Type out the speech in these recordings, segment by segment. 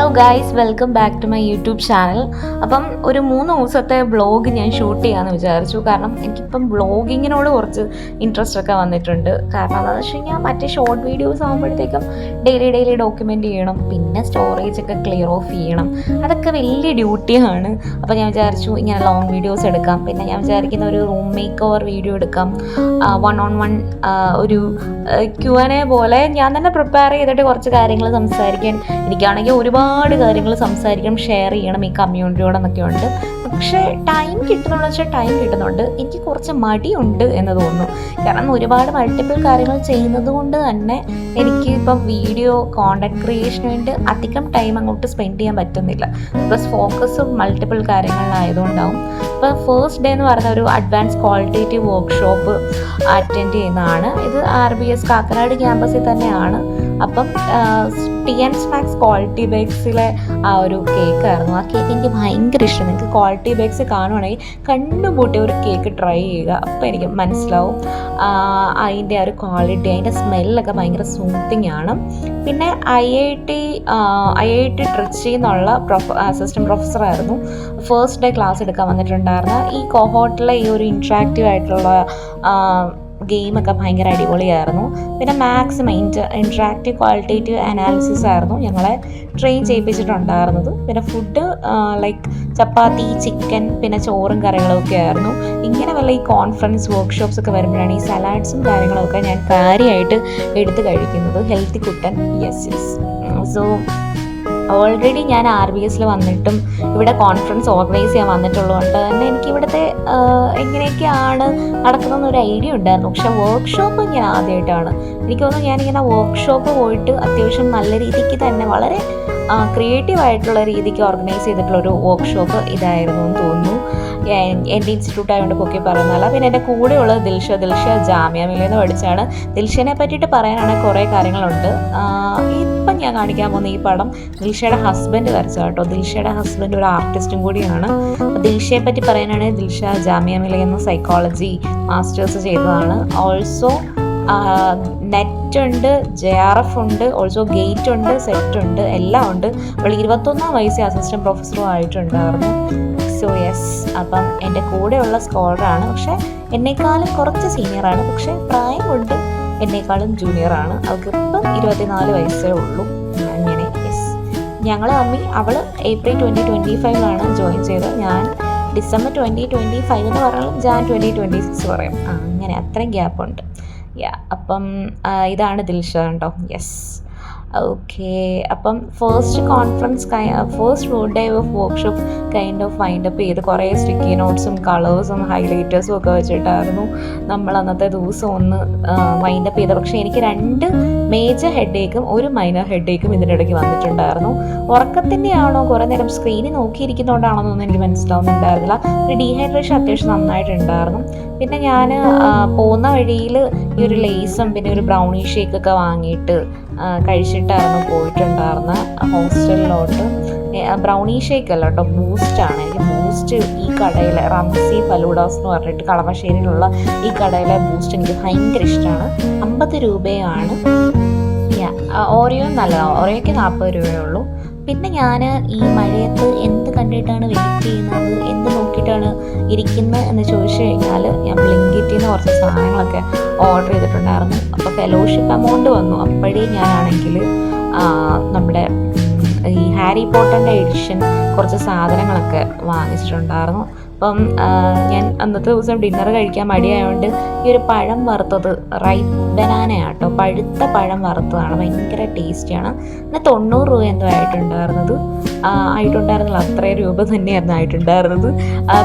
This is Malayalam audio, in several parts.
Hello guys, welcome back to my YouTube channel. അപ്പം ഒരു 3 ദിവസത്തെ വ്ളോഗ് ഞാൻ ഷൂട്ട് ചെയ്യാമെന്ന് വിചാരിച്ചു. കാരണം എനിക്കിപ്പം വ്ളോഗിങ്ങിനോട് കുറച്ച് ഇൻട്രസ്റ്റ് ഒക്കെ വന്നിട്ടുണ്ട്. കാരണം എന്താണെന്ന് വെച്ച് കഴിഞ്ഞാൽ മറ്റേ ഷോർട്ട് വീഡിയോസ് ആകുമ്പോഴത്തേക്കും ഡെയിലി ഡോക്യുമെൻ്റ് ചെയ്യണം, പിന്നെ സ്റ്റോറേജ് ഒക്കെ ക്ലിയർ ഓഫ് ചെയ്യണം, അതൊക്കെ വലിയ ഡ്യൂട്ടിയാണ്. അപ്പോൾ ഞാൻ വിചാരിച്ചു ഇങ്ങനെ ലോങ് വീഡിയോസ് എടുക്കാം. പിന്നെ ഞാൻ വിചാരിക്കുന്ന ഒരു റൂം മേക്ക് ഓവർ വീഡിയോ എടുക്കാം, 1-on-1 ഒരു Q&A പോലെ ഞാൻ തന്നെ പ്രിപ്പയർ ചെയ്തിട്ട് കുറച്ച് കാര്യങ്ങൾ സംസാരിക്കാൻ. എനിക്കാണെങ്കിൽ ഒരുപാട് കാര്യങ്ങൾ സംസാരിക്കണം, ഷെയർ ചെയ്യണം ഈ കമ്മ്യൂണിറ്റിയോടെന്നൊക്കെ ഉണ്ട്. പക്ഷേ ടൈം കിട്ടുന്നുണ്ടെന്ന് വെച്ചാൽ ടൈം കിട്ടുന്നുണ്ട്, എനിക്ക് കുറച്ച് മടിയുണ്ട് എന്ന് തോന്നുന്നു. കാരണം ഒരുപാട് മൾട്ടിപ്പിൾ കാര്യങ്ങൾ ചെയ്യുന്നത് കൊണ്ട് തന്നെ എനിക്ക് ഇപ്പം വീഡിയോ കോണ്ടന്റ് ക്രിയേഷന് വേണ്ടി അധികം ടൈം അങ്ങോട്ട് സ്പെൻഡ് ചെയ്യാൻ പറ്റുന്നില്ല. ബിക്കോസ് ഫോക്കസ് മൾട്ടിപ്പിൾ കാര്യങ്ങളിലായതുകൊണ്ടാവും. അപ്പോൾ ഫസ്റ്റ് ഡേ എന്ന് പറയുന്ന ഒരു അഡ്വാൻസ് ക്വാളിറ്റേറ്റീവ് വർക്ക്ഷോപ്പ് അറ്റൻഡ് ചെയ്യുന്നതാണ്. ഇത് RBS കാക്കനാട് ക്യാമ്പസിൽ തന്നെയാണ്. അപ്പം TN Snacks ക്വാളിറ്റി ബേക്സിലെ ആ ഒരു കേക്കായിരുന്നു. ആ കേക്ക് എനിക്ക് ഭയങ്കര ഇഷ്ടം. നിങ്ങൾക്ക് ക്വാളിറ്റി ബേക്സ് കാണുവാണെങ്കിൽ കണ്ടുപൂട്ടി ഒരു കേക്ക് ട്രൈ ചെയ്യുക, അപ്പോൾ എനിക്ക് മനസ്സിലാവും അതിൻ്റെ ആ ഒരു ക്വാളിറ്റി, അതിൻ്റെ സ്മെല്ലൊക്കെ ഭയങ്കര സൂത്തിങ് ആണ്. പിന്നെ IIT ട്രിച്ചിയിൽ നിന്നുള്ള അസിസ്റ്റൻറ്റ് പ്രൊഫസറായിരുന്നു ഫസ്റ്റ് ഡേ ക്ലാസ് എടുക്കാൻ വന്നിട്ടുണ്ടായിരുന്നു. ഈ കോഹോട്ടിലെ ഈ ഒരു ഇൻട്രാക്റ്റീവ് ആയിട്ടുള്ള ഗെയിമൊക്കെ ഭയങ്കര അടിപൊളിയായിരുന്നു. പിന്നെ മാക്സിമം ഇൻട്രാക്റ്റീവ് ക്വാളിറ്റേറ്റീവ് അനാലിസിസ് ആയിരുന്നു ഞങ്ങളെ ട്രെയിൻ ചെയ്യിപ്പിച്ചിട്ടുണ്ടായിരുന്നത്. പിന്നെ ഫുഡ് ലൈക്ക് ചപ്പാത്തി, ചിക്കൻ, പിന്നെ ചോറും കറികളും ഒക്കെ ആയിരുന്നു. ഇങ്ങനെ വല്ല ഈ കോൺഫറൻസ് വർക്ക്ഷോപ്സ് ഒക്കെ വരുമ്പോഴാണ് ഈ സലാഡ്സും കാര്യങ്ങളൊക്കെ ഞാൻ കാര്യമായിട്ട് എടുത്ത് കഴിക്കുന്നത്. ഹെൽത്തി കുട്ടൻ, യെസ്. സോ ഓൾറെഡി ഞാൻ RBS വന്നിട്ടും ഇവിടെ കോൺഫറൻസ് ഓർഗനൈസ് ചെയ്യാൻ വന്നിട്ടുള്ളതുകൊണ്ട് തന്നെ എനിക്ക് ഇവിടുത്തെ എങ്ങനെയൊക്കെയാണ് നടക്കുന്നതെന്നൊരു ഐഡിയ ഉണ്ടായിരുന്നു. പക്ഷെ വർക്ക്ഷോപ്പ് ഞാൻ ആദ്യമായിട്ടാണ്, എനിക്ക് തോന്നുന്നു ഞാനിങ്ങനെ വർക്ക്ഷോപ്പ് പോയിട്ട് അത്യാവശ്യം നല്ല രീതിക്ക് തന്നെ വളരെ ക്രിയേറ്റീവ് ആയിട്ടുള്ള രീതിക്ക് ഓർഗനൈസ് ചെയ്തിട്ടുള്ളൊരു വർക്ക്ഷോപ്പ് ഇതായിരുന്നു എന്ന് തോന്നുന്നു. എൻ്റെ ഇൻസ്റ്റിറ്റ്യൂട്ട് ആയതുകൊണ്ട് പൊക്കി പറയുന്നതല്ല. പിന്നെ എൻ്റെ കൂടെയുള്ളത് ദിൽഷ ജാമ്യ മില്ലിയിൽ നിന്ന് പഠിച്ചാണ്. ദിൽഷനെ പറ്റിയിട്ട് പറയാനാണെങ്കിൽ കുറേ കാര്യങ്ങളുണ്ട്. ഇപ്പം ഞാൻ കാണിക്കാൻ പോകുന്ന ഈ പടം ദിൽഷയുടെ ഹസ്ബൻഡ് വരച്ച കേട്ടോ. ദിൽഷയുടെ ഹസ്ബൻഡ് ഒരു ആർട്ടിസ്റ്റും കൂടിയാണ്. ദിൽഷയെ പറ്റി പറയാനാണെങ്കിൽ ദിൽഷ ജാമ്യ മില്ലിയിൽ നിന്ന് സൈക്കോളജി മാസ്റ്റേഴ്സ് ചെയ്തതാണ്. ഓൾസോ നെറ്റ് ഉണ്ട്, JRF ഉണ്ട്, ഓൾസോ ഗേറ്റ് ഉണ്ട്, സെറ്റ് ഉണ്ട്, എല്ലാം ഉണ്ട്. അവൾ 21-ാം വയസ്സിൽ അസിസ്റ്റൻറ്റ് പ്രൊഫസറും ആയിട്ടുണ്ടായിരുന്നു. സോ യെസ്, അപ്പം എൻ്റെ കൂടെയുള്ള സ്കോളറാണ്. പക്ഷേ എന്നെക്കാളും കുറച്ച് സീനിയറാണ്, പക്ഷേ പ്രായം കൊണ്ട് എന്നെക്കാളും ജൂനിയറാണ്. അവൾക്ക് ഇപ്പം 24 വയസ്സേ ഉള്ളൂ. അങ്ങനെ യെസ്, ഞങ്ങൾ അവൾ ഏപ്രിൽ 2025 ജോയിൻ ചെയ്തത്. ഞാൻ ഡിസംബർ 2025 എന്ന് പറഞ്ഞാൽ ജാൻ 2026 പറയും. അങ്ങനെ അത്രയും ഗ്യാപ്പുണ്ട്. അപ്പം ഇതാണ് ദിൽഷ കേട്ടോ. Yes, okay. അപ്പം first day of workshop wind up ചെയ്ത് കുറേ സ്റ്റിക്കി നോട്ട്സും കളേഴ്സും ഹൈലൈറ്റേഴ്സും ഒക്കെ വെച്ചിട്ടായിരുന്നു നമ്മൾ അന്നത്തെ ദിവസം ഒന്ന് വൈൻഡപ്പ് ചെയ്തത്. പക്ഷേ എനിക്ക് 2 മേജർ ഹെഡേക്കും 1 മൈനർ ഹെഡേക്കും ഇതിനിടയ്ക്ക് വന്നിട്ടുണ്ടായിരുന്നു. ഉറക്കത്തിൻ്റെ ആണോ കുറേ നേരം സ്ക്രീനിൽ നോക്കിയിരിക്കുന്നതുകൊണ്ടാണോ എന്നൊന്നും എനിക്ക് മനസ്സിലാവുന്നുണ്ടായിരുന്നില്ല. ഒരു ഡീഹൈഡ്രേഷൻ അത്യാവശ്യം നന്നായിട്ടുണ്ടായിരുന്നു. പിന്നെ ഞാൻ പോകുന്ന വഴിയിൽ ഈ ഒരു ലേസും പിന്നെ ഒരു ബ്രൗണി ഷേക്കൊക്കെ വാങ്ങിയിട്ട് കഴിച്ചിട്ടായിരുന്നു പോയിട്ടുണ്ടായിരുന്നത് ഹോസ്റ്റലിലോട്ട്. ബ്രൗണി ഷേക്ക് അല്ല കേട്ടോ, ബൂസ്റ്റാണ്. എനിക്ക് ബൂസ്റ്റ് ഈ കടയിലെ റംസി ഫലൂഡാസ് എന്ന് പറഞ്ഞിട്ട് കളമശ്ശേരിയിലുള്ള ഈ കടയിലെ ബൂസ്റ്റ് എനിക്ക് ഭയങ്കര ഇഷ്ടമാണ്. 50 രൂപയാണ്. ഓറിയോ നല്ലതാണ്, ഓറിയോയ്ക്ക് 40 രൂപയേ ഉള്ളൂ. പിന്നെ ഞാൻ ഈ മഴയത്ത് എന്ത് കണ്ടിട്ടാണ് വെയിറ്റ് ചെയ്യുന്നത്, എന്ത് നോക്കിയിട്ടാണ് ഇരിക്കുന്നത് എന്ന് ചോദിച്ചു കഴിഞ്ഞാൽ ഞാൻ ബ്ലിങ്കിറ്റിൽ നിന്ന് കുറച്ച് സാധനങ്ങളൊക്കെ ഓർഡർ ചെയ്തിട്ടുണ്ടായിരുന്നു. അപ്പോൾ ഫെലോഷിപ്പ് എമൗണ്ട് വന്നു. അപ്പോഴേ ഞാനാണെങ്കിൽ നമ്മുടെ ഈ ഹാരി പോട്ടറിൻ്റെ എഡിഷൻ കുറച്ച് സാധനങ്ങളൊക്കെ വാങ്ങിച്ചിട്ടുണ്ടായിരുന്നു. അപ്പം ഞാൻ അന്നത്തെ ദിവസം ഡിന്നർ കഴിക്കാൻ മടിയായതുകൊണ്ട് ഈ ഒരു പഴം വറുത്തത് റൈപ്പ് ബനാനയാട്ടോ, പഴുത്ത പഴം വറുത്തതാണ്, ഭയങ്കര ടേസ്റ്റിയാണ്. പിന്നെ 90 രൂപ എന്തോ ആയിട്ടുണ്ടായിരുന്നില്ല, അത്രയും രൂപ തന്നെയായിരുന്നു ആയിട്ടുണ്ടായിരുന്നത്.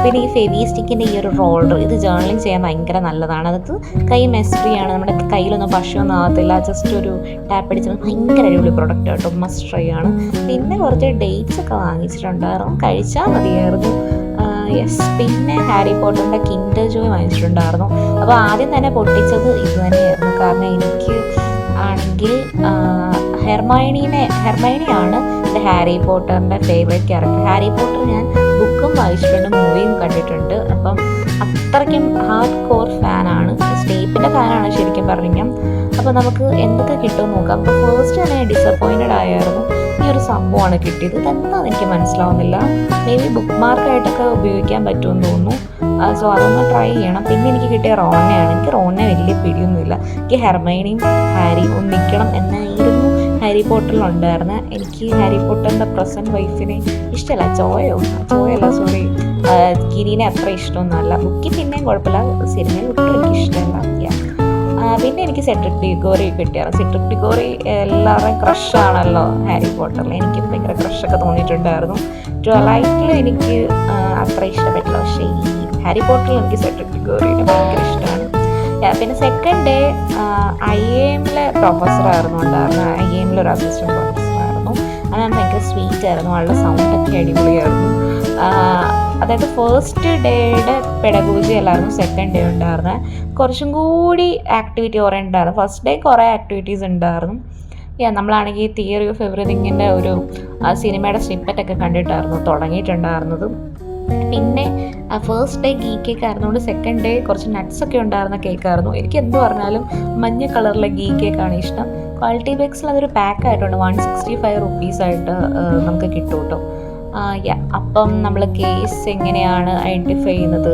പിന്നെ ഈ ഫെവി സ്റ്റിക്കിൻ്റെ ഈ ഒരു റോളർ, ഇത് ജേർണലിങ് ചെയ്യാൻ ഭയങ്കര നല്ലതാണ്. അത് കൈ മെസ്ട്രിയാണ്, നമ്മുടെ കയ്യിലൊന്നും പശയൊന്നും ആകത്തില്ല, ജസ്റ്റ് ഒരു ടാപ്പ് അടിച്ചത് ഭയങ്കര അടിപൊളി പ്രൊഡക്റ്റ് കേട്ടോ, മസ്റ്റ് ട്രൈ ആണ്. പിന്നെ കുറച്ച് ഡേറ്റ്സ് ഒക്കെ വാങ്ങിച്ചിട്ടുണ്ടായിരുന്നു, കഴിച്ചാൽ മതിയായിരുന്നു. യെസ്, പിന്നെ ഹാരി പോട്ടറിൻ്റെ കിൻഡർ ജോയ് വാങ്ങിച്ചിട്ടുണ്ടായിരുന്നു. അപ്പോൾ ആദ്യം തന്നെ പൊട്ടിച്ചത് ഇത് തന്നെയായിരുന്നു. കാരണം എനിക്ക് ആണെങ്കിൽ ഹെർമൈനിയാണ് എൻ്റെ ഹാരി പോട്ടറിൻ്റെ ഫേവറേറ്റ് ക്യാരക്ടർ. ഹാരി പോട്ടർ ഞാൻ ബുക്ക് ബുക്കും വായിച്ചിട്ടുണ്ട്, മൂവിയും കണ്ടിട്ടുണ്ട്. അപ്പം അത്രയ്ക്കും ഹാർഡ് കോർ ഫാനാണ്, സ്നേപ്പിൻ്റെ ഫാനാണ് ശരിക്കും പറഞ്ഞാൽ. അപ്പോൾ നമുക്ക് എന്തൊക്കെ കിട്ടുമെന്ന് നോക്കാം. അപ്പോൾ ഫസ്റ്റ് തന്നെ ഡിസപ്പോയിൻറ്റഡ് ആയിരുന്നു. ഈ ഒരു സംഭവമാണ് കിട്ടിയത്, ഇതെന്താണെന്ന് എനിക്ക് മനസ്സിലാവുന്നില്ല. മേ ബി ബുക്ക് മാർക്കായിട്ടൊക്കെ ഉപയോഗിക്കാൻ പറ്റുമെന്ന് തോന്നുന്നു. സോ അതൊന്ന് ട്രൈ ചെയ്യണം. പിന്നെ എനിക്ക് കിട്ടിയ റോണയാണ്. എനിക്ക് റോണിനെ വലിയ പിടിയൊന്നുമില്ല. എനിക്ക് ഹെർമൈനിയും ഹാരിയും ഒന്നിക്കണം എന്നായിരുന്നു ഹാരി പോട്ടറിലുണ്ടായിരുന്നത്. എനിക്ക് ഹാരി പോട്ടറിൻ്റെ പ്രസൻറ്റ് വൈഫിനെ ഇഷ്ടമല്ല. ചോയല്ല സോറി, കിരീനെ അത്ര ഇഷ്ടമൊന്നുമല്ല. ബുക്കിൽ പിന്നെയും കുഴപ്പമില്ല, സിനിമയിൽ ഒട്ടും എനിക്ക് ഇഷ്ടമല്ല. പിന്നെ എനിക്ക് സെഡ്രിക് ഡിഗോറി കിട്ടിയാണ്. സെഡ്രിക് ഡിഗോറി എല്ലാവരുടെയും ക്രഷാണല്ലോ ഹാരി പോട്ടറിൽ. എനിക്കും ഭയങ്കര ക്രഷൊക്കെ തോന്നിയിട്ടുണ്ടായിരുന്നു. ട്വലൈറ്റിൽ എനിക്ക് അത്ര ഇഷ്ടപ്പെട്ടില്ല, പക്ഷേ ഈ ഹാരി പോട്ടറിൽ എനിക്ക് സെഡ്രിക് ഡിഗോറിനെ ഭയങ്കര ഇഷ്ടമാണ്. പിന്നെ സെക്കൻഡ് ഡേ IIM-ലെ പ്രൊഫസറായിരുന്നു ഉണ്ടായിരുന്നത്. IIM-ലെ ഒരു അസിസ്റ്റൻറ്റ് പ്രൊഫസറായിരുന്നു. അത് ഭയങ്കര സ്വീറ്റ് ആയിരുന്നു, ആളുടെ സൗണ്ടൊക്കെ അടിപൊളിയായിരുന്നു. അതായത് ഫസ്റ്റ് ഡേയുടെ പെഡഗോജി അല്ലായിരുന്നു സെക്കൻഡ് ഡേ ഉണ്ടായിരുന്നത്. കുറച്ചും കൂടി ആക്ടിവിറ്റി ഓറിയൻറ്റഡ് ആയിരുന്നു. ഫസ്റ്റ് ഡേ കുറേ ആക്ടിവിറ്റീസ് ഉണ്ടായിരുന്നു. നമ്മളാണെങ്കിൽ തിയറി ഓഫ് എവറിതിങ്ങിൻ്റെ ഒരു സിനിമയുടെ സ്നിപ്പറ്റൊക്കെ കണ്ടിട്ടായിരുന്നു തുടങ്ങിയിട്ടുണ്ടായിരുന്നത്. പിന്നെ ഫസ്റ്റ് ഡേ ഗീ കേക്ക് ആയിരുന്നുകൊണ്ട് സെക്കൻഡ് ഡേ കുറച്ച് നട്ട്സൊക്കെ ഉണ്ടായിരുന്ന കേക്കായിരുന്നു. എനിക്ക് എന്ത് പറഞ്ഞാലും മഞ്ഞ കളറിലെ ഗീ കേക്കാണ് ഇഷ്ടം. ക്വാളിറ്റി ബേക്സിൽ അതൊരു പാക്കായിട്ടുണ്ട്, 165 റുപ്പീസായിട്ട് നമുക്ക് കിട്ടും കേട്ടോ. അപ്പം നമ്മൾ കേസ് എങ്ങനെയാണ് ഐഡൻറ്റിഫൈ ചെയ്യുന്നത്,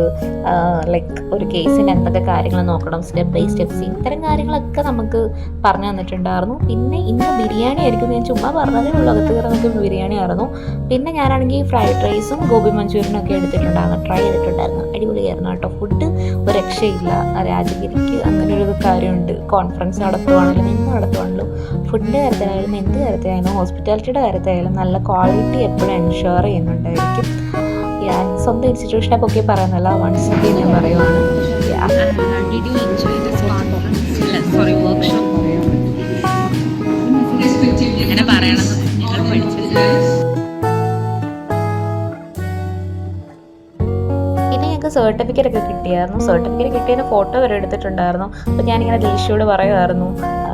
ലൈക്ക് ഒരു കേസിന് എന്തൊക്കെ കാര്യങ്ങൾ നോക്കണം, സ്റ്റെപ്പ് ബൈ സ്റ്റെപ്സ്, ഇത്തരം കാര്യങ്ങളൊക്കെ നമുക്ക് പറഞ്ഞു തന്നിട്ടുണ്ടായിരുന്നു. പിന്നെ ഇന്ന് ബിരിയാണി ആയിരിക്കും, ഞാൻ ചുമ്മാ പറഞ്ഞതേ ഉള്ളൂ, അകത്ത് കയറി നമുക്ക് ബിരിയാണി ആയിരുന്നു. പിന്നെ ഞാനാണെങ്കിൽ ഫ്രൈഡ് റൈസും ഗോബി മഞ്ചൂരിയനും ഒക്കെ എടുത്തിട്ടുണ്ടായിരുന്നു, ട്രൈ ചെയ്തിട്ടുണ്ടായിരുന്നു. അടിപൊളിയായിരുന്നു കേട്ടോ. ഫുഡ് ഒരു രക്ഷയില്ല. രാജഗിരിക്ക് അങ്ങനെ ഒരു കാര്യമുണ്ട്, കോൺഫറൻസ് നടത്തുവാണെങ്കിലും എന്ത് നടത്തുവാണെങ്കിലും ഫുഡിൻ്റെ കാര്യത്തിലായാലും എന്ത് കാര്യത്തിലായാലും ഹോസ്പിറ്റാലിറ്റിയുടെ കാര്യത്തിലായാലും നല്ല ക്വാളിറ്റി എപ്പോഴും എൻഷുർ ചെയ്യുന്നുണ്ടായിരിക്കും. ഞാൻ സ്വന്തം ഇൻസ്റ്റിറ്റ്യൂഷനെ പൊക്കി പറയുന്നല്ല, വൺസ് അഗെയിൻ ഞാൻ പറയുവാണ്. അങ്ങനെ പറയണം, ഞങ്ങൾ പഠിച്ചിട്ടുണ്ട്. സർട്ടിഫിക്കറ്റ് ഒക്കെ കിട്ടിയായിരുന്നു. സർട്ടിഫിക്കറ്റ് കിട്ടിയതിന് ഫോട്ടോ വരെ എടുത്തിട്ടുണ്ടായിരുന്നു. അപ്പോൾ ഞാനിങ്ങനെ ദേഷ്യോട് പറയുമായിരുന്നു,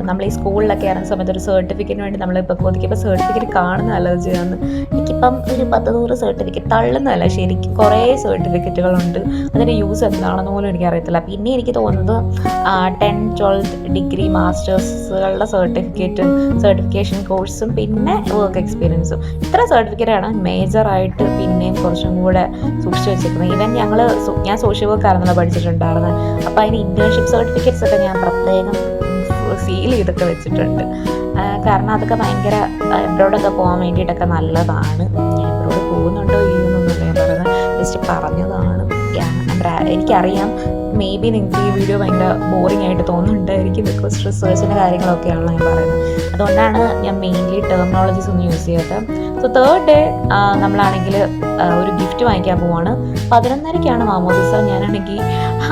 നമ്മൾ ഈ സ്കൂളിലൊക്കെ ആയിരുന്ന സമയത്ത് ഒരു സർട്ടിഫിക്കറ്റിന് വേണ്ടി നമ്മളിപ്പോൾ കൊതിക്കുമ്പോൾ സർട്ടിഫിക്കറ്റ് കാണുന്ന അലർജിയാന്ന്. എനിക്കിപ്പം ഒരു 10-100 സർട്ടിഫിക്കറ്റ് തള്ളുന്നതല്ല, ശരിക്കും കുറേ സർട്ടിഫിക്കറ്റുകളുണ്ട്. അതിൻ്റെ യൂസ് എന്താണെന്ന് പോലും എനിക്കറിയത്തില്ല. പിന്നെ എനിക്ക് തോന്നുന്നത് 10, 12 ഡിഗ്രി മാസ്റ്റേഴ്സുകളുടെ സർട്ടിഫിക്കേഷൻ കോഴ്സും പിന്നെ വർക്ക് എക്സ്പീരിയൻസും, ഇത്ര സർട്ടിഫിക്കറ്റാണ് മേജറായിട്ട് പിന്നെയും കുറച്ചും കൂടെ സൂക്ഷിച്ച് വെച്ചിരിക്കുന്നത്. ഈവൻ ഞാൻ സോഷ്യൽ വർക്ക് ആയിരുന്നല്ലോ പഠിച്ചിട്ടുണ്ടായിരുന്നത്. അപ്പോൾ അതിന് ഇൻറ്റേൺഷിപ്പ് സർട്ടിഫിക്കറ്റ്സ് ഒക്കെ ഞാൻ പ്രത്യേകം സീൽ ചെയ്തൊക്കെ വെച്ചിട്ടുണ്ട്. കാരണം അതൊക്കെ ഭയങ്കര എബ്രോഡൊക്കെ പോകാൻ വേണ്ടിയിട്ടൊക്കെ നല്ലതാണ്. ഞാൻ എബ്രോഡ് പോകുന്നുണ്ടോ ഇല്ലെന്നൊന്നും ഞാൻ പറയുന്നത്, ജസ്റ്റ് പറഞ്ഞതാണ്. എനിക്കറിയാം മേ ബി നിങ്ങൾക്ക് ഈ വീഡിയോ ഭയങ്കര ബോറിംഗ് ആയിട്ട് തോന്നുന്നുണ്ടായിരിക്കും, ബിക്കോസ് റിസർച്ചിൻ്റെ കാര്യങ്ങളൊക്കെയാണല്ലോ ഞാൻ പറയുന്നത്. അതുകൊണ്ടാണ് ഞാൻ മെയിൻലി ടെർമിനോളജീസ് ഒന്നും യൂസ് ചെയ്യാത്തത്. സോ തേർഡ് ഡേ നമ്മളാണെങ്കിൽ ഒരു ഗിഫ്റ്റ് വാങ്ങിക്കാൻ പോവാണ്. 11:30ക്കാണ് മാമോദിസ. ഞാനാണെങ്കിൽ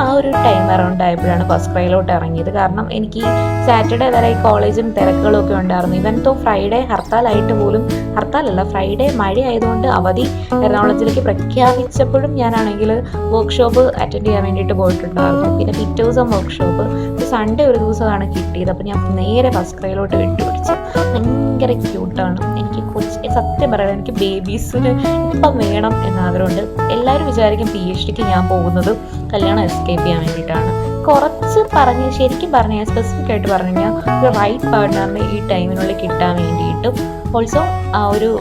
ആ ഒരു ടൈം അറൗണ്ട് ആയപ്പോഴാണ് ഫസ്റ്റ് ക്രൈയിലോട്ട് ഇറങ്ങിയത്. കാരണം എനിക്ക് സാറ്റർഡേ വരെ കോളേജും തിരക്കുകളും ഒക്കെ ഉണ്ടായിരുന്നു. ഇവൻ തോ ഫ്രൈഡേ ഹർത്താലായിട്ട് പോലും, ഹർത്താലല്ല ഫ്രൈഡേ മഴ ആയതുകൊണ്ട് അവധി എറണാകുളത്തിലേക്ക് പ്രഖ്യാപിച്ചപ്പോഴും ഞാനാണെങ്കിൽ വർക്ക്ഷോപ്പ് അറ്റൻഡ് ചെയ്യാൻ വേണ്ടിയിട്ട് പോയിട്ടുണ്ടായിരുന്നു. പിന്നെ പിറ്റേ ദിവസം വർക്ക്ഷോപ്പ്, സൺഡേ ഒരു ദിവസമാണ് കിട്ടിയത്. അപ്പോൾ ഞാൻ നേരെ ഫസ്റ്റ് ക്രൈയിലോട്ട് വിട്ടുപിടിച്ചു. ഭയങ്കര ക്യൂട്ടാണ്. എനിക്ക് സത്യം പറയാം, എനിക്ക് ബേബീസിന് ഇപ്പം വേണം എന്നാഗ്രഹമുണ്ട്. എല്ലാവരും വിചാരിക്കും PhDക്ക് ഞാൻ പോകുന്നത് കല്യാണം എസ്കേപ്പ് ചെയ്യാൻ വേണ്ടിയിട്ടാണ്. കുറച്ച് ശരിക്കും പറഞ്ഞാൽ സ്പെസിഫിക് ആയിട്ട് പറഞ്ഞു കഴിഞ്ഞാൽ ഒരു റൈറ്റ് പാർട്ട്ണറിനെ ഈ ടൈമിനുള്ളിൽ കിട്ടാൻ വേണ്ടിയിട്ടും, ഓൾസോ ഒരു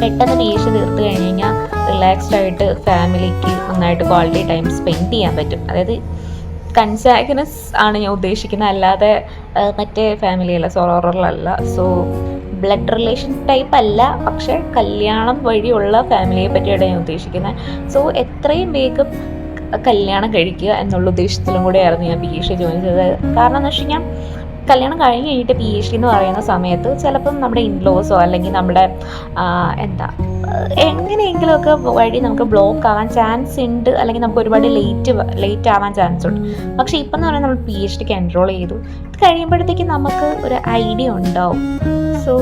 പെട്ടെന്ന് PhD തീർത്ത് കഴിഞ്ഞ് കഴിഞ്ഞാൽ റിലാക്സ്ഡ് ആയിട്ട് ഫാമിലിക്ക് നന്നായിട്ട് ക്വാളിറ്റി ടൈം സ്പെൻഡ് ചെയ്യാൻ പറ്റും. അതായത് കൺസാഗ്നസ് ആണ് ഞാൻ ഉദ്ദേശിക്കുന്നത്, അല്ലാതെ മറ്റേ ഫാമിലിയല്ല, സോറോറലല്ല. സോ ബ്ലഡ് റിലേഷൻ ടൈപ്പ് അല്ല, പക്ഷെ കല്യാണം വഴിയുള്ള ഫാമിലിയെ പറ്റിയാണ് ഞാൻ ഉദ്ദേശിക്കുന്നത്. സോ എത്രയും വേഗം കല്യാണം കഴിക്കുക എന്നുള്ള ഉദ്ദേശത്തിലും കൂടെയായിരുന്നു ഞാൻ PhD ജോയിൻ ചെയ്തത്. കാരണം എന്ന് വെച്ച് കഴിഞ്ഞാൽ കല്യാണം കഴിഞ്ഞ് കഴിഞ്ഞിട്ട് PhD എന്ന് പറയുന്ന സമയത്ത് ചിലപ്പം നമ്മുടെ ഇൻലോസോ അല്ലെങ്കിൽ നമ്മുടെ എങ്ങനെയെങ്കിലുമൊക്കെ വഴി നമുക്ക് ബ്ലോക്ക് ആവാൻ ചാൻസ് ഉണ്ട്, അല്ലെങ്കിൽ നമുക്ക് ഒരുപാട് ലേറ്റ് ആവാൻ ചാൻസ് ഉണ്ട്. പക്ഷേ ഇപ്പം എന്ന് പറഞ്ഞാൽ നമ്മൾ PhDക്ക് എൻറോൾ ചെയ്തു, ഇത് കഴിയുമ്പോഴത്തേക്കും നമുക്ക് ഒരു ഐഡിയ ഉണ്ടാവും. സോ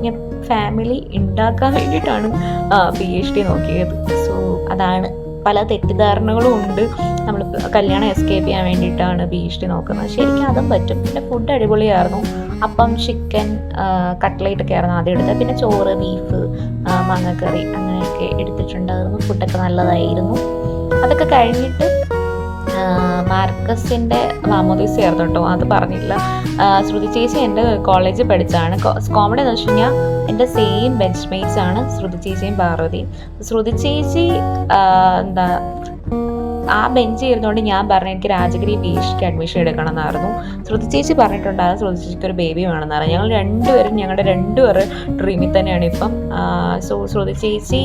ഞാൻ ഫാമിലി ഉണ്ടാക്കാൻ വേണ്ടിയിട്ടാണ് PhD നോക്കിയത്. സോ അതാണ്, പല തെറ്റിദ്ധാരണകളും ഉണ്ട്. നമ്മൾ കല്യാണം എസ്കേപ്പ് ചെയ്യാൻ വേണ്ടിയിട്ടാണ് PhD നോക്കുന്നത്. ശരിക്കും അതും പറ്റും. പിന്നെ ഫുഡ് അടിപൊളിയായിരുന്നു. അപ്പം ചിക്കൻ കട്ട്ലേറ്റ് ഒക്കെ ആയിരുന്നു ആദ്യം എടുത്തത്. പിന്നെ ചോറ്, ബീഫ്, മാങ്ങക്കറി അങ്ങനെയൊക്കെ ഒക്കെ എടുത്തിട്ടുണ്ടായിരുന്നു. ഫുഡൊക്കെ നല്ലതായിരുന്നു. അതൊക്കെ കഴിഞ്ഞിട്ട് മാർക്കസിൻ്റെ മാമോദീസയായിരുന്നു കേട്ടോ, അത് പറഞ്ഞില്ല. ശ്രുതി ചേച്ചി എൻ്റെ കോളേജിൽ പഠിച്ചതാണ്. കോമഡി എന്ന് വെച്ച് കഴിഞ്ഞാൽ എൻ്റെ സെയിം ബെഞ്ച് മേറ്റ്സ് ആണ് ശ്രുതി ചേച്ചിയും പാർവതിയും. ശ്രുതി ചേച്ചി എന്താ ആ ബെഞ്ച് ഇരുന്നുകൊണ്ട് ഞാൻ പറഞ്ഞു എനിക്ക് രാജഗിരി PhDക്ക് അഡ്മിഷൻ എടുക്കണം എന്നായിരുന്നു. ശ്രുതി ചേച്ചി പറഞ്ഞിട്ടുണ്ടായിരുന്നു ശ്രുതി ചേച്ചിക്ക് ഒരു ബേബി വേണമെന്നായിരുന്നു. ഞങ്ങൾ ഞങ്ങളുടെ രണ്ടുപേരും ഡ്രീമിൽ തന്നെയാണ് ഇപ്പം. സോ ശ്രുതി ചേച്ചി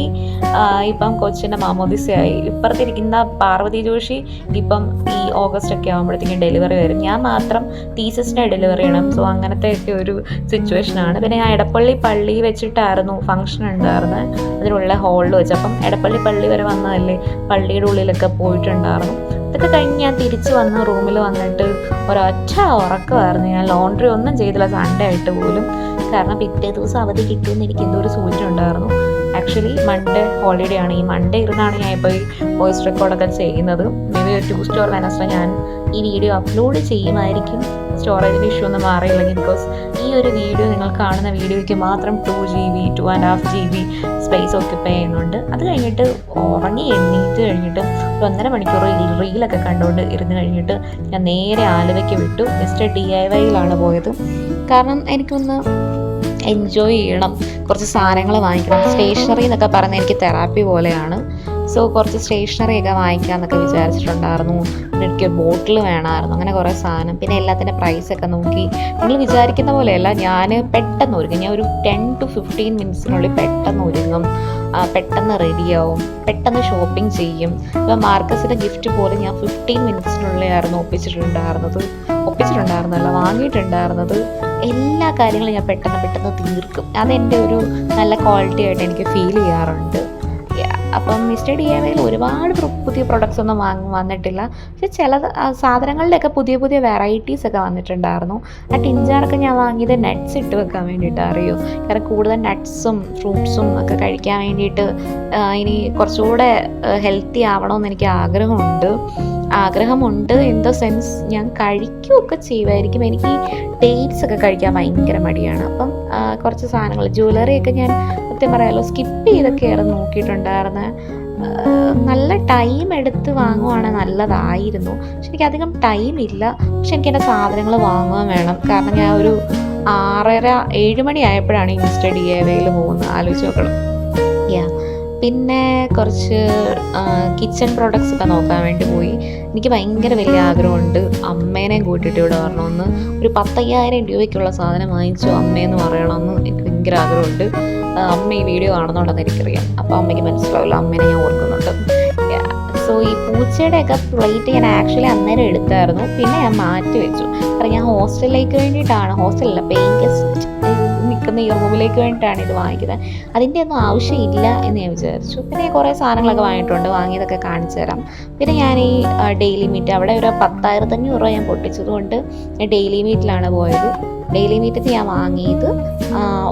ഇപ്പം കൊച്ചിൻ്റെ മാമോദിസയായി. ഇപ്പുറത്തിരിക്കുന്ന പാർവതി ജോഷി ഇപ്പം ഈ ഓഗസ്റ്റ് ഒക്കെ ആകുമ്പോഴത്തേക്കും ഡെലിവറി വരും. ഞാൻ മാത്രം തീസിസിൻ്റെ ഡെലിവറി ചെയ്യണം. സോ അങ്ങനത്തെ ഒക്കെ ഒരു സിറ്റുവേഷനാണ്. പിന്നെ ഞാൻ എടപ്പള്ളി പള്ളി വെച്ചിട്ടായിരുന്നു ഫംഗ്ഷൻ ഉണ്ടായിരുന്നത്, അതിനുള്ള ഹോളിൽ വെച്ച്. അപ്പം എടപ്പള്ളി പള്ളി വരെ വന്നതല്ലേ, പള്ളിയുടെ ഉള്ളിലൊക്കെ പോയിട്ടുണ്ടായിരുന്നു. ഇതൊക്കെ കഴിഞ്ഞ് ഞാൻ തിരിച്ച് വന്ന് റൂമിൽ വന്നിട്ട് ഒരൊറ്റ ഉറക്കമായിരുന്നു. ഞാൻ ലോണ്ട്രി ഒന്നും ചെയ്തില്ല സൺഡേ ആയിട്ട് പോലും. കാരണം പിറ്റേ ദിവസം അവധി കിട്ടുമെന്ന് എനിക്ക് എന്തോ ഒരു സൂചന ഉണ്ടായിരുന്നു. ആക്ച്വലി മൺഡേ ഹോളിഡേ ആണ്. ഈ മൺഡേ ഇരുന്നാണ് ഞാൻ ഇപ്പോൾ ഈ വോയിസ് റെക്കോർഡൊക്കെ ചെയ്യുന്നത്. May be Tuesday or Wednesday ഞാൻ ഈ വീഡിയോ അപ്ലോഡ് ചെയ്യുമായിരിക്കും, സ്റ്റോറേജിൻ്റെ ഇഷ്യൂ ഒന്നും മാറിയില്ലെങ്കിൽ. ബിക്കോസ് ഈ ഒരു വീഡിയോ നിങ്ങൾ കാണുന്ന വീഡിയോയ്ക്ക് മാത്രം 2GB 2.5 GB സ്പേസ് ഓക്യുപ്പൈ ചെയ്യുന്നുണ്ട്. അത് കഴിഞ്ഞിട്ട് ഉറങ്ങി എണ്ണീറ്റ് കഴിഞ്ഞിട്ട് 1.5 മണിക്കൂർ റീലൊക്കെ കണ്ടുകൊണ്ട് ഇരുന്ന് കഴിഞ്ഞിട്ട് ഞാൻ നേരെ ആലുവയ്ക്ക് വിട്ടു. മിസ്റ്റർ DIYയിലാണ് പോയത്. കാരണം എനിക്കൊന്ന് എൻജോയ് ചെയ്യണം, കുറച്ച് സാധനങ്ങൾ വാങ്ങിക്കണം. സ്റ്റേഷനറി എന്നൊക്കെ പറയുന്നത് എനിക്ക് തെറാപ്പി പോലെയാണ്. സോ കുറച്ച് സ്റ്റേഷനറിയൊക്കെ വാങ്ങിക്കാമെന്നൊക്കെ വിചാരിച്ചിട്ടുണ്ടായിരുന്നു. എനിക്ക് ബോട്ടിൽ വേണമായിരുന്നു, അങ്ങനെ കുറേ സാധനം. പിന്നെ എല്ലാത്തിൻ്റെ പ്രൈസൊക്കെ നോക്കി. നിങ്ങൾ വിചാരിക്കുന്ന പോലെയല്ല, ഞാൻ പെട്ടെന്ന് ഒരുങ്ങും. ഞാൻ ഒരു 10 to 15 മിനിറ്റ്സിനുള്ളിൽ പെട്ടെന്ന് ഒരുങ്ങും, പെട്ടെന്ന് റെഡിയാവും, പെട്ടെന്ന് ഷോപ്പിംഗ് ചെയ്യും. ഇപ്പം മാർക്കസിൻ്റെ ഗിഫ്റ്റ് പോലും ഞാൻ 15 മിനിറ്റ്സിനുള്ളിലായിരുന്നു വാങ്ങിയിട്ടുണ്ടായിരുന്നത്. എല്ലാ കാര്യങ്ങളും ഞാൻ പെട്ടെന്ന് തീർക്കും. അതെൻ്റെ ഒരു നല്ല ക്വാളിറ്റി ആയിട്ട് എനിക്ക് ഫീൽ ചെയ്യാറുണ്ട്. അപ്പം മിസ്റ്റർ DIYയിൽ ഒരുപാട് പുതിയ പ്രൊഡക്ട്സ് ഒന്നും വന്നിട്ടില്ല. പക്ഷെ ചില സാധനങ്ങളുടെയൊക്കെ പുതിയ വെറൈറ്റീസ് ഒക്കെ വന്നിട്ടുണ്ടായിരുന്നു. ആ ടിൻജാറൊക്കെ ഞാൻ വാങ്ങിയത് നട്ട്സ് ഇട്ട് വെക്കാൻ വേണ്ടിയിട്ട്, അറിയോ. കാരണം കൂടുതൽ നട്ട്സും ഫ്രൂട്ട്സും ഒക്കെ കഴിക്കാൻ വേണ്ടിയിട്ട് ഇനി കുറച്ചുകൂടെ ഹെൽത്തി ആവണമെന്ന് എനിക്ക് ആഗ്രഹമുണ്ട്. ഇൻ ദ സെൻസ് ഞാൻ കഴിക്കുകയൊക്കെ ചെയ്യുമായിരിക്കും. എനിക്ക് ഡേറ്റ്സ് ഒക്കെ കഴിക്കാൻ ഭയങ്കര മടിയാണ്. അപ്പം കുറച്ച് സാധനങ്ങൾ, ജ്വല്ലറിയൊക്കെ ഞാൻ സത്യം പറയാമല്ലോ സ്കിപ്പ് ചെയ്തൊക്കെയായിരുന്നു നോക്കിയിട്ടുണ്ടായിരുന്നത്. നല്ല ടൈം എടുത്ത് വാങ്ങുവാണെങ്കിൽ നല്ലതായിരുന്നു. പക്ഷെ എനിക്ക് അധികം ടൈമില്ല. പക്ഷെ എനിക്ക് എൻ്റെ സാധനങ്ങൾ വാങ്ങുവാൻ വേണം. കാരണം ഞാൻ ഒരു 6:30-7 മണി ആയപ്പോഴാണ് ഈ മിസ്റ്റർ DIYയിൽ പോകുന്നത്. ആലോചിച്ച് നോക്കണം. പിന്നെ കുറച്ച് കിച്ചൺ പ്രോഡക്ട്സ് ഒക്കെ നോക്കാൻ വേണ്ടി പോയി. എനിക്ക് ഭയങ്കര വലിയ ആഗ്രഹമുണ്ട് അമ്മേനെയും കൂട്ടിയിട്ട് ഇവിടെ വരണമെന്ന്. ഒരു 10,000 രൂപയ്ക്കുള്ള സാധനം വാങ്ങിച്ചു അമ്മയെന്ന് പറയണമെന്ന് എനിക്ക് ഭയങ്കര ആഗ്രഹമുണ്ട്. അമ്മ ഈ വീഡിയോ കാണുന്നുണ്ടെന്ന് എനിക്കറിയാം. അപ്പോൾ അമ്മയ്ക്ക് മനസ്സിലാവില്ല, അമ്മേനെ ഞാൻ ഓർക്കുന്നുണ്ട്. സോ ഈ പൂച്ചയുടെയൊക്കെ പ്ലേറ്റ് ഞാൻ ആക്ച്വലി അന്നേരം എടുത്തായിരുന്നു. പിന്നെ ഞാൻ മാറ്റി വെച്ചു. കാരണം ഞാൻ ഹോസ്റ്റലിലേക്ക് വേണ്ടിയിട്ടാണ്, ഹോസ്റ്റലല്ല പേയിങ് ഗസ്റ്റ് നിൽക്കുന്ന ഈ റൂമിലേക്ക് വേണ്ടിയിട്ടാണ് ഇത് വാങ്ങിക്കുന്നത്. അതിൻ്റെ ഒന്നും ആവശ്യമില്ല എന്ന് ഞാൻ വിചാരിച്ചു. പിന്നെ കുറേ സാധനങ്ങളൊക്കെ വാങ്ങിയതൊക്കെ കാണിച്ചു തരാം. പിന്നെ ഞാൻ ഈ ഡെയിലി മീറ്റ്, അവിടെ ഒരു 10,500 രൂപ ഞാൻ പൊട്ടിച്ചതുകൊണ്ട് ഡെയിലി മീറ്റിലാണ് പോയത്. ഡെയിലി മീറ്റിൽ ഞാൻ വാങ്ങിയത്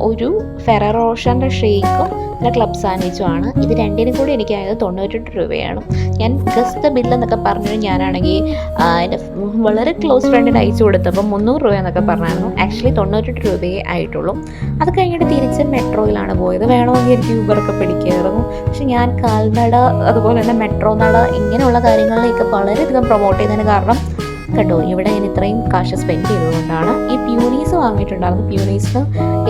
ഒരു ഫെററോ റോഷറിൻ്റെ ഷേക്കും പിന്നെ ക്ലബ് സാൻഡ്വിച്ചുമാണ്. ഇത് രണ്ടിനും കൂടി എനിക്കായത് 98 രൂപയാണ്. ഞാൻ ഗസ്റ്റ് ദ ബില്ലെന്നൊക്കെ പറഞ്ഞിട്ട് ഞാനാണെങ്കിൽ എൻ്റെ വളരെ ക്ലോസ് ഫ്രണ്ടിന് അയച്ചു കൊടുത്തപ്പോൾ 300 രൂപ എന്നൊക്കെ പറഞ്ഞായിരുന്നു. ആക്ച്വലി 98 രൂപയേ ആയിട്ടുള്ളൂ. അത് കഴിഞ്ഞിട്ട് തിരിച്ച് മെട്രോയിലാണ് പോയത്. വേണമെങ്കിൽ എനിക്ക് യൂബറൊക്കെ പിടിക്കുമായിരുന്നു. പക്ഷെ ഞാൻ കാൽനട അതുപോലെ തന്നെ മെട്രോ നട ഇങ്ങനെയുള്ള കാര്യങ്ങളിലേക്ക് വളരെയധികം പ്രൊമോട്ട് ചെയ്യുന്നതിന് കാരണം കേട്ടോ, ഇവിടെ ഞാൻ ഇത്രയും കാശ് സ്പെൻഡ് ചെയ്തതുകൊണ്ടാണ്. ഈ പ്യൂണീസ് വാങ്ങിയിട്ടുണ്ടായിരുന്നു. പ്യൂണീസിന്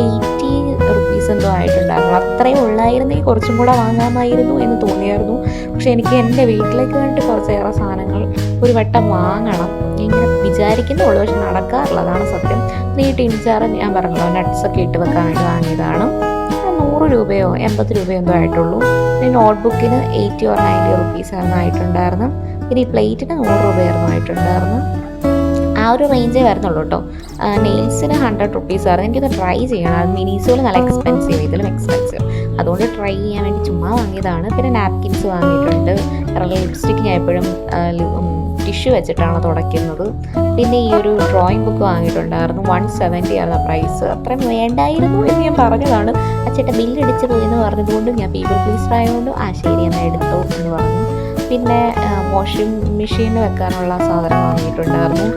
80 റുപ്പീസ് എന്തോ ആയിട്ടുണ്ടായിരുന്നു. അത്രയും ഉള്ളായിരുന്നെങ്കിൽ കുറച്ചും കൂടെ വാങ്ങാമായിരുന്നു എന്ന് തോന്നിയായിരുന്നു. പക്ഷെ എനിക്ക് എൻ്റെ വീട്ടിലേക്ക് വേണ്ടിയിട്ട് കുറച്ചേറെ സാധനങ്ങൾ ഒരു വട്ടം വാങ്ങണം ഇങ്ങനെ വിചാരിക്കുന്നുള്ളൂ. പക്ഷെ നടക്കാറുള്ളതാണ് സത്യം. ഈ ടിൻചാറ് ഞാൻ പറഞ്ഞല്ലോ നട്ട്സൊക്കെ ഇട്ട് വെക്കാൻ വേണ്ടി വാങ്ങിയതാണ്. 100 രൂപയോ 80 രൂപയോ എന്തോ ആയിട്ടുള്ളൂ. പിന്നെ നോട്ട്ബുക്കിന് 80 or 90 റുപ്പീസ് ആയിരുന്നു ആയിട്ടുണ്ടായിരുന്നു. പിന്നെ ഈ പ്ലേറ്റിന് 100 രൂപയായിരുന്നു ആയിട്ടുണ്ടായിരുന്നു. ആ ഒരു റേഞ്ചേ വരുന്നുള്ളൂ കേട്ടോ. നെയിൽസിന് 100 റുപ്പീസ് ആയിരുന്നു. എനിക്കത് ട്രൈ ചെയ്യണം. അത് മിനീസോയിൽ നല്ല എക്സ്പെൻസീവ്, ഇതിലും എക്സ്പെൻസീവ്. അതുകൊണ്ട് ട്രൈ ചെയ്യാൻ വേണ്ടി ചുമ്മാ വാങ്ങിയതാണ്. പിന്നെ നാപ്കിൻസ് വാങ്ങിയിട്ടുണ്ട്. കാരണം ലിപ്സ്റ്റിക്ക് ഞാൻ എപ്പോഴും ടിഷ്യൂ വെച്ചിട്ടാണ് തുടയ്ക്കുന്നത്. പിന്നെ ഈ ഒരു ഡ്രോയിങ് ബുക്ക് വാങ്ങിയിട്ടുണ്ടായിരുന്നു. 170 ആയിരുന്നു പ്രൈസ്. അത്രയും വേണ്ടായിരുന്നു എന്ന് ഞാൻ പറഞ്ഞതാണ്. ആ ചേട്ടൻ ബില്ലടിച്ച് പോയെന്ന് പറഞ്ഞതുകൊണ്ട് ഞാൻ പീപ്പിൾ പ്ലീസർ ആയതുകൊണ്ട് ശരി എന്നാൽ എടുത്തോ എന്ന് പറഞ്ഞു. പിന്നെ വാഷിംഗ് മെഷീനിൽ വെക്കാനുള്ള സാധനം വാങ്ങിയിട്ടുണ്ടായിരുന്നു.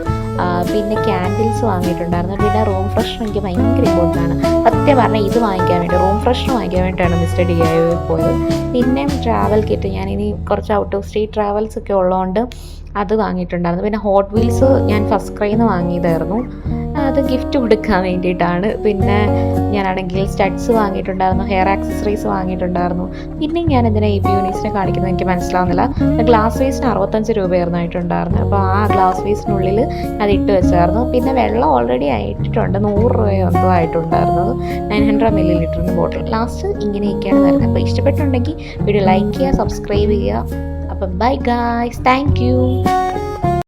പിന്നെ ക്യാൻഡിൽസ് വാങ്ങിയിട്ടുണ്ടായിരുന്നു. പിന്നെ റൂം ഫ്രഷ്നർ എനിക്ക് ഭയങ്കര ഇമ്പോർട്ടൻ്റ് ആണ്. സത്യം പറഞ്ഞാൽ ഇത് വാങ്ങിക്കാൻ വേണ്ടി, റൂം ഫ്രഷ്നർ വാങ്ങിക്കാൻ വേണ്ടിയിട്ടാണ് മിസ്റ്റർ DIY പോയത്. പിന്നെയും ട്രാവൽ കിറ്റ്, ഞാനിനി കുറച്ച് ഔട്ട് ഓഫ് സ്റ്റേറ്റ് ട്രാവൽസ് ഒക്കെ ഉള്ളതുകൊണ്ട് അത് വാങ്ങിയിട്ടുണ്ടായിരുന്നു. പിന്നെ ഹോട്ട് വീൽസ് ഞാൻ ഫസ്റ്റ് ക്രൈയിൽ നിന്ന് വാങ്ങിയതായിരുന്നു, അത് ഗിഫ്റ്റ് കൊടുക്കാൻ വേണ്ടിയിട്ടാണ്. പിന്നെ ഞാനാണെങ്കിൽ സ്റ്റഡ്സ് വാങ്ങിയിട്ടുണ്ടായിരുന്നു, ഹെയർ ആക്സസറീസ് വാങ്ങിയിട്ടുണ്ടായിരുന്നു. പിന്നെയും ഞാൻ എന്തിനാണ് ഈ യൂണീസിനെ കാണിക്കുന്നത് എനിക്ക് മനസ്സിലാവുന്നില്ല. ഗ്ലാസ് വേസ്റ്റിന് 65 രൂപയായിരുന്നു ആയിട്ടുണ്ടായിരുന്നു. അപ്പോൾ ആ ഗ്ലാസ് വേസ്റ്റിനുള്ളിൽ അത് ഇട്ട് വെച്ചായിരുന്നു. പിന്നെ വെള്ളം ഓൾറെഡി ആയിട്ടുണ്ട്, 100 രൂപയോ എന്തോ ആയിട്ടുണ്ടായിരുന്നത്, 900 ml ബോട്ടിൽ. ലാസ്റ്റ് ഇങ്ങനെയൊക്കെയാണ് വരുന്നത്. അപ്പോൾ ഇഷ്ടപ്പെട്ടുണ്ടെങ്കിൽ വീഡിയോ ലൈക്ക് ചെയ്യുക, സബ്സ്ക്രൈബ് ചെയ്യുക. അപ്പം ബൈ ഗായ്സ്, താങ്ക് യു.